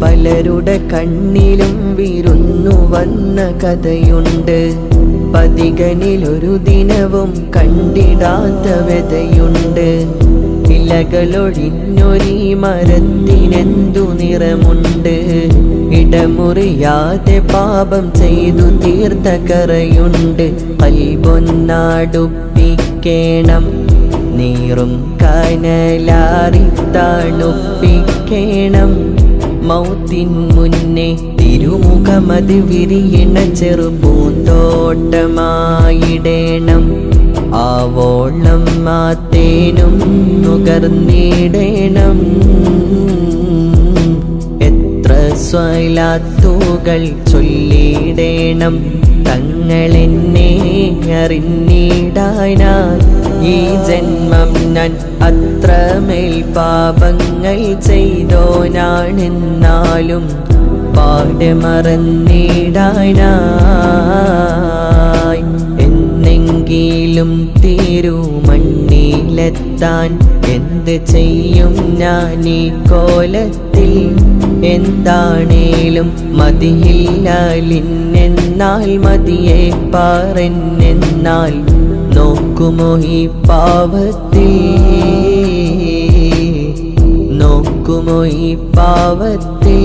പലരുടെ കണ്ണിലും വിരുന്നു വന്ന കഥയുണ്ട്. പതികനിലൊരു ദിനവും കണ്ടിടാത്ത വ്യതയുണ്ട്. ഇലകളൊഴിഞ്ഞൊരീ മരത്തിനെന്തു നിറമുണ്ട്. ഇടമുറിയാതെ പാപം ചെയ്തു തീർത്ത കറയുണ്ട്. കൽബൊന്നാടുപ്പിക്കേണം, നീറും കനലാറി തണുപ്പിക്കേണം. മൗത്തിൻ മുന്നേ തിരുമുഖമത് വിരിയണ ചെറുപൂന്തോട്ടമായിടേണം. ആവോളം മാത്തേനും നുകർന്നിടേണം. എത്ര സ്വലാത്തുകൾ ചൊല്ലിടേണം. തങ്ങളെന്നെ അറിഞ്ഞിടാനായി ഈ ജന്മം ഞാൻ അത്രമേൽ പാപങ്ങൾ ചെയ്തോനാണെന്നാലും പാടെ മറന്നിടാനായി. എന്നെങ്കിലും തിരുമണ്ണിലെത്താൻ എന്ത് ചെയ്യും ഞാൻ ഈ കോലത്തിൽ. എന്താണേലും മതിയില്ലാലിന്നെന്നാൽ മതിയെ പാറെന്നെന്നാൽ നോക്കുമോ ഈ പാവത്തിൽ, നോക്കുമോ ഈ പാവത്തിൽ.